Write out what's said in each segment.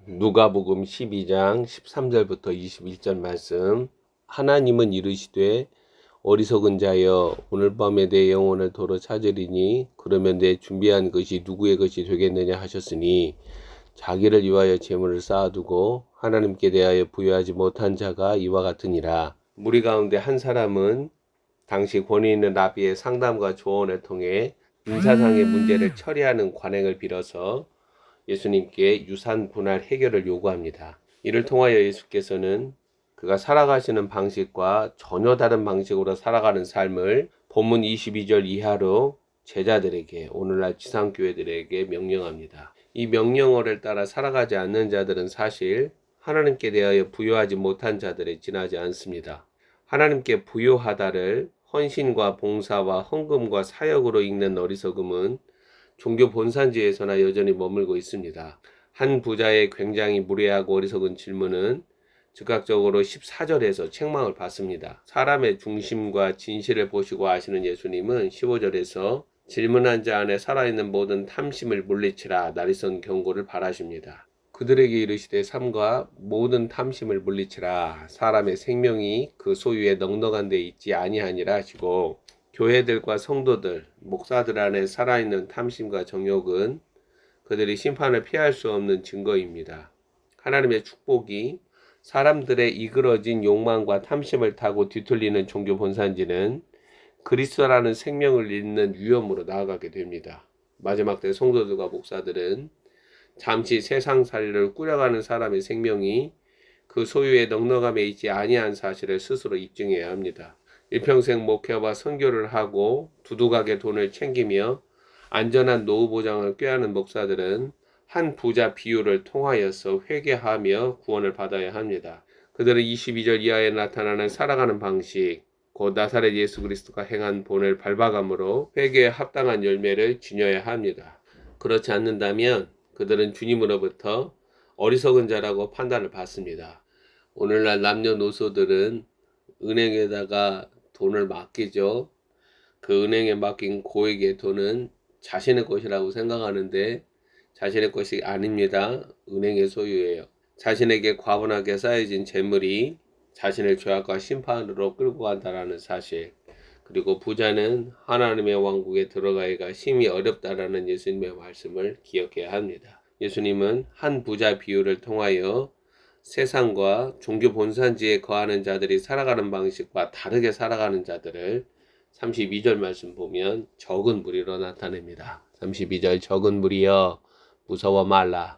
누가복음 12장 13절부터 21절 말씀. 하나님은 이르시되 어리석은 자여 오늘 밤에 내 영혼을 도로 찾으리니 그러면 내 준비한 것이 누구의 것이 되겠느냐 하셨으니 자기를 위하여 재물을 쌓아두고 하나님께 대하여 부여하지 못한 자가 이와 같으니라. 무리 가운데 한 사람은 당시 권위 있는 라비의 상담과 조언을 통해 인사상의 문제를 처리하는 관행을 빌어서 예수님께 유산 분할 해결을 요구합니다. 이를 통하여 예수께서는 그가 살아가시는 방식과 전혀 다른 방식으로 살아가는 삶을 본문 22절 이하로 제자들에게, 오늘날 지상교회들에게 명령합니다. 이 명령어를 따라 살아가지 않는 자들은 사실 하나님께 대하여 부여하지 못한 자들에 지나지 않습니다. 하나님께 부여하다를 헌신과 봉사와 헌금과 사역으로 읽는 어리석음은 종교 본산지에서나 여전히 머물고 있습니다. 한 부자의 굉장히 무례하고 어리석은 질문은 즉각적으로 14절에서 책망을 받습니다. 사람의 중심과 진실을 보시고 아시는 예수님은 15절에서 질문한 자 안에 살아있는 모든 탐심을 물리치라 나리선 경고를 바라십니다. 그들에게 이르시되 삼가 모든 탐심을 물리치라 사람의 생명이 그 소유에 넉넉한 데 있지 아니하니라 하시고, 교회들과 성도들, 목사들 안에 살아있는 탐심과 정욕은 그들이 심판을 피할 수 없는 증거입니다. 하나님의 축복이 사람들의 이그러진 욕망과 탐심을 타고 뒤틀리는 종교 본산지는 그리스도라는 생명을 잃는 위험으로 나아가게 됩니다. 마지막 때 성도들과 목사들은 잠시 세상살이를 꾸려가는 사람의 생명이 그 소유의 넉넉함에 있지 아니한 사실을 스스로 입증해야 합니다. 일평생 목회와 선교를 하고 두둑하게 돈을 챙기며 안전한 노후 보장을 꾀하는 목사들은 한 부자 비유를 통하여서 회개하며 구원을 받아야 합니다. 그들은 22절 이하에 나타나는 살아가는 방식, 곧 나사렛 예수 그리스도가 행한 본을 밟아감으로 회개에 합당한 열매를 지녀야 합니다. 그렇지 않는다면 그들은 주님으로부터 어리석은 자라고 판단을 받습니다. 오늘날 남녀노소들은 은행에다가 돈을 맡기죠. 그 은행에 맡긴 고액의 돈은 자신의 것이라고 생각하는데 자신의 것이 아닙니다. 은행의 소유예요. 자신에게 과분하게 쌓여진 재물이 자신을 죄악과 심판으로 끌고 간다라는 사실, 그리고 부자는 하나님의 왕국에 들어가기가 심히 어렵다라는 예수님의 말씀을 기억해야 합니다. 예수님은 한 부자 비유를 통하여 세상과 종교 본산지에 거하는 자들이 살아가는 방식과 다르게 살아가는 자들을 32절 말씀 보면 적은 무리로 나타냅니다. 32절 적은 무리여 무서워 말라.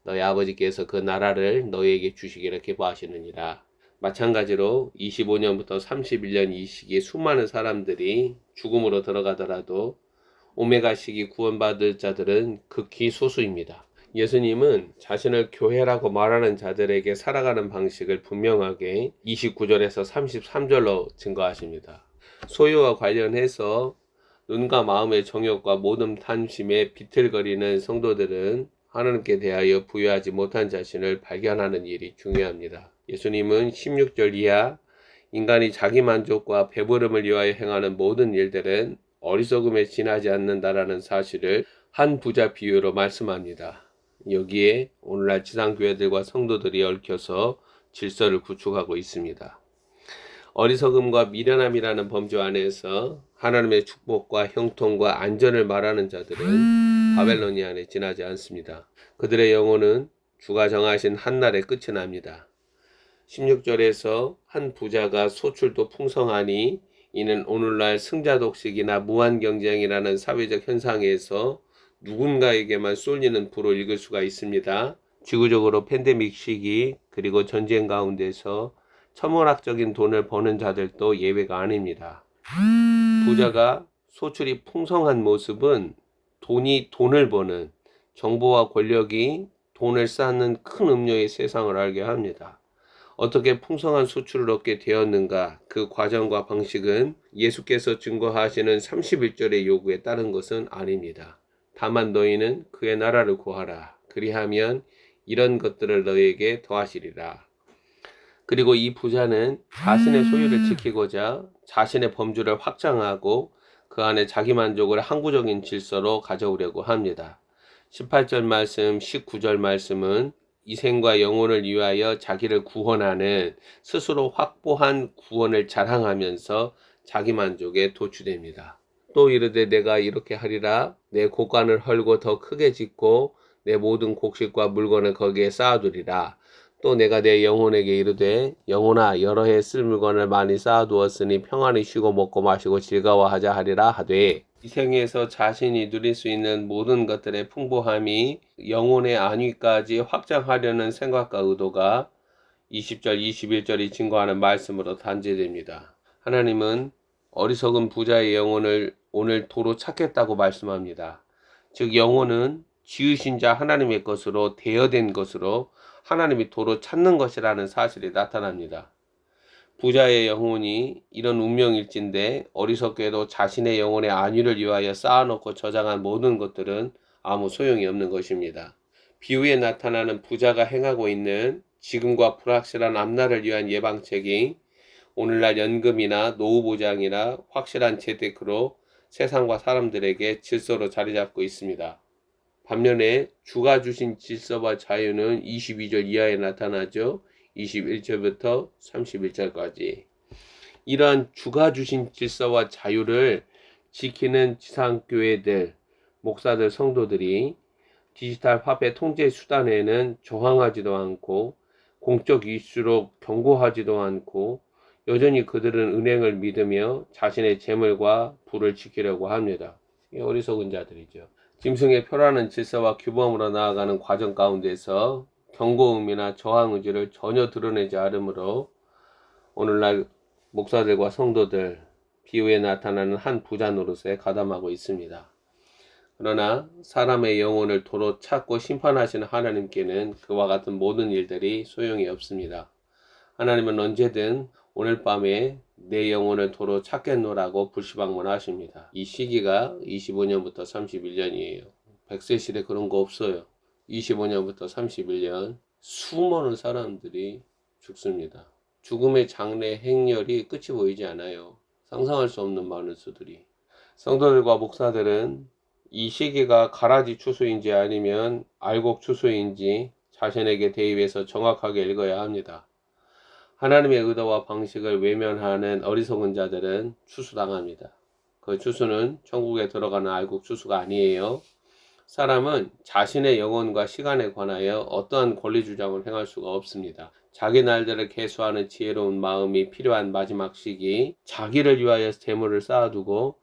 너희 아버지께서 그 나라를 너희에게 주시기를 기뻐하시느니라. 마찬가지로 25년부터 31년 이 시기에 수많은 사람들이 죽음으로 들어가더라도 오메가 시기 구원받을 자들은 극히 소수입니다. 예수님은 자신을 교회라고 말하는 자들에게 살아가는 방식을 분명하게 29절에서 33절로 증거하십니다. 소유와 관련해서 눈과 마음의 정욕과 모든 탐심에 비틀거리는 성도들은 하나님께 대하여 부여하지 못한 자신을 발견하는 일이 중요합니다. 예수님은 16절 이하 인간이 자기 만족과 배부름을 위하여 행하는 모든 일들은 어리석음에 지나지 않는다라는 사실을 한 부자 비유로 말씀합니다. 여기에 오늘날 지상교회들과 성도들이 얽혀서 질서를 구축하고 있습니다. 어리석음과 미련함이라는 범주 안에서 하나님의 축복과 형통과 안전을 말하는 자들은 바벨로니 안에 지나지 않습니다. 그들의 영혼은 주가 정하신 한날에 끝이 납니다. 16절에서 한 부자가 소출도 풍성하니 이는 오늘날 승자독식이나 무한경쟁이라는 사회적 현상에서 누군가에게만 쏠리는 부로 읽을 수가 있습니다. 지구적으로 팬데믹 시기 그리고 전쟁 가운데서 천문학적인 돈을 버는 자들도 예외가 아닙니다. 부자가 소출이 풍성한 모습은 돈이 돈을 버는, 정보와 권력이 돈을 쌓는 큰 음료의 세상을 알게 합니다. 어떻게 풍성한 소출을 얻게 되었는가, 그 과정과 방식은 예수께서 증거하시는 31절의 요구에 따른 것은 아닙니다. 다만 너희는 그의 나라를 구하라. 그리하면 이런 것들을 너희에게 더하시리라. 그리고 이 부자는 자신의 소유를 지키고자 자신의 범주를 확장하고 그 안에 자기 만족을 항구적인 질서로 가져오려고 합니다. 18절 말씀, 19절 말씀은 이 생과 영혼을 위하여 자기를 구원하는 스스로 확보한 구원을 자랑하면서 자기만족에 도취됩니다. 또 이르되 내가 이렇게 하리라. 내 곡간을 헐고 더 크게 짓고 내 모든 곡식과 물건을 거기에 쌓아두리라. 또 내가 내 영혼에게 이르되 영혼아 여러 해 쓸 물건을 많이 쌓아두었으니 평안히 쉬고 먹고 마시고 즐거워하자 하리라 하되, 이 생에서 자신이 누릴 수 있는 모든 것들의 풍부함이 영혼의 안위까지 확장하려는 생각과 의도가 20절 21절이 증거하는 말씀으로 단죄됩니다. 하나님은 어리석은 부자의 영혼을 오늘 도로 찾겠다고 말씀합니다. 즉 영혼은 지으신 자 하나님의 것으로 대여된 것으로 하나님이 도로 찾는 것이라는 사실이 나타납니다. 부자의 영혼이 이런 운명일진데 어리석게도 자신의 영혼의 안위를 위하여 쌓아놓고 저장한 모든 것들은 아무 소용이 없는 것입니다. 비유에 나타나는 부자가 행하고 있는 지금과 불확실한 앞날을 위한 예방책이 오늘날 연금이나 노후보장이나 확실한 재테크로 세상과 사람들에게 질서로 자리 잡고 있습니다. 반면에 주가 주신 질서와 자유는 22절 이하에 나타나죠. 21절부터 31절까지. 이러한 주가 주신 질서와 자유를 지키는 지상교회들, 목사들, 성도들이 디지털 화폐 통제 수단에는 저항하지도 않고 공적 이슈로 경고하지도 않고 여전히 그들은 은행을 믿으며 자신의 재물과 부를 지키려고 합니다. 어리석은 자들이죠. 짐승의 표라는 질서와 규범으로 나아가는 과정 가운데서 경고음이나 저항 의지를 전혀 드러내지 않으므로 오늘날 목사들과 성도들 비유에 나타나는 한 부자 노릇에 가담하고 있습니다. 그러나 사람의 영혼을 도로 찾고 심판하시는 하나님께는 그와 같은 모든 일들이 소용이 없습니다. 하나님은 언제든 오늘 밤에 내 영혼을 도로 찾겠노라고 불시방문하십니다. 이 시기가 25년부터 31년이에요. 100세 시대 그런 거 없어요. 25년부터 31년 수많은 사람들이 죽습니다. 죽음의 장래 행렬이 끝이 보이지 않아요. 상상할 수 없는 많은 수들이. 성도들과 목사들은 이 시기가 가라지 추수인지 아니면 알곡 추수인지 자신에게 대입해서 정확하게 읽어야 합니다. 하나님의 의도와 방식을 외면하는 어리석은 자들은 추수당합니다. 그 추수는 천국에 들어가는 알곡 추수가 아니에요. 사람은 자신의 영혼과 시간에 관하여 어떠한 권리 주장을 행할 수가 없습니다. 자기 날들을 계수하는 지혜로운 마음이 필요한 마지막 시기, 자기를 위하여 재물을 쌓아두고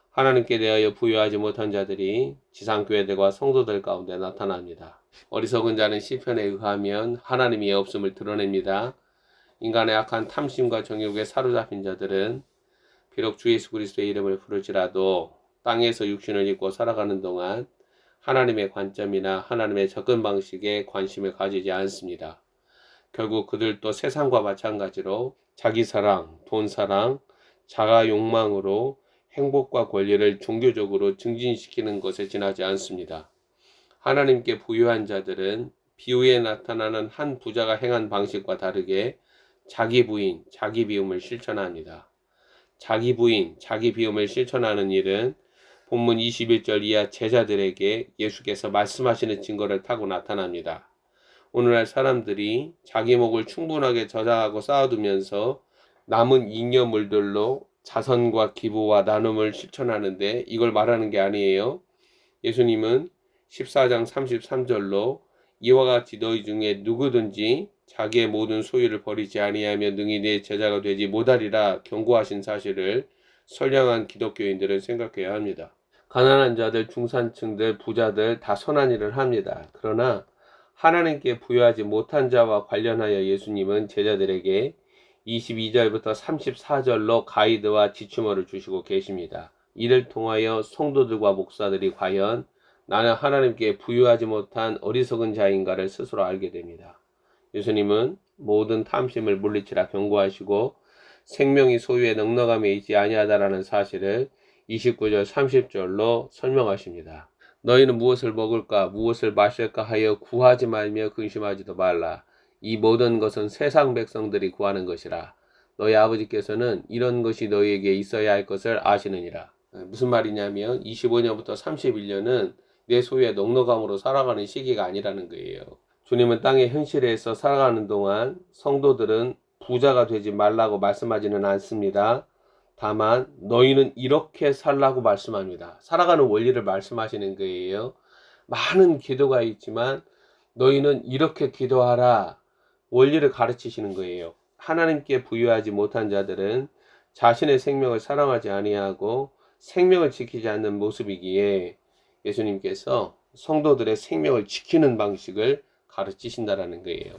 하나님께 대하여 부여하지 못한 자들이 지상교회들과 성도들 가운데 나타납니다. 어리석은 자는 시편에 의하면 하나님이 없음을 드러냅니다. 인간의 악한 탐심과 정욕에 사로잡힌 자들은 비록 주 예수 그리스도의 이름을 부를지라도 땅에서 육신을 입고 살아가는 동안 하나님의 관점이나 하나님의 접근 방식에 관심을 가지지 않습니다. 결국 그들도 세상과 마찬가지로 자기 사랑, 돈 사랑, 자가 욕망으로 행복과 권리를 종교적으로 증진시키는 것에 지나지 않습니다. 하나님께 부유한 자들은 비유에 나타나는 한 부자가 행한 방식과 다르게 자기 부인, 자기 비움을 실천합니다. 자기 부인, 자기 비움을 실천하는 일은 본문 21절 이하 제자들에게 예수께서 말씀하시는 증거를 타고 나타납니다. 오늘날 사람들이 자기 목을 충분하게 저장하고 쌓아두면서 남은 잉여물들로 자선과 기부와 나눔을 실천하는데 이걸 말하는 게 아니에요. 예수님은 14장 33절로 이와 같이 너희 중에 누구든지 자기의 모든 소유를 버리지 아니하며 능히 내 제자가 되지 못하리라 경고하신 사실을 선량한 기독교인들은 생각해야 합니다. 가난한 자들, 중산층들, 부자들 다 선한 일을 합니다. 그러나 하나님께 부여하지 못한 자와 관련하여 예수님은 제자들에게 22절부터 34절로 가이드와 지침어를 주시고 계십니다. 이를 통하여 성도들과 목사들이 과연 나는 하나님께 부여하지 못한 어리석은 자인가를 스스로 알게 됩니다. 예수님은 모든 탐심을 물리치라 경고하시고 생명이 소유의 넉넉함에 있지 아니하다라는 사실을 29절 30절로 설명하십니다. 너희는 무엇을 먹을까 무엇을 마실까 하여 구하지 말며 근심하지도 말라. 이 모든 것은 세상 백성들이 구하는 것이라. 너희 아버지께서는 이런 것이 너희에게 있어야 할 것을 아시느니라. 무슨 말이냐면 25년부터 31년은 내 소유의 넉넉함으로 살아가는 시기가 아니라는 거예요. 주님은 땅의 현실에서 살아가는 동안 성도들은 부자가 되지 말라고 말씀하지는 않습니다. 다만 너희는 이렇게 살라고 말씀합니다. 살아가는 원리를 말씀하시는 거예요. 많은 기도가 있지만 너희는 이렇게 기도하라 원리를 가르치시는 거예요. 하나님께 부유하지 못한 자들은 자신의 생명을 사랑하지 아니하고 생명을 지키지 않는 모습이기에 예수님께서 성도들의 생명을 지키는 방식을 가르치신다라는 거예요.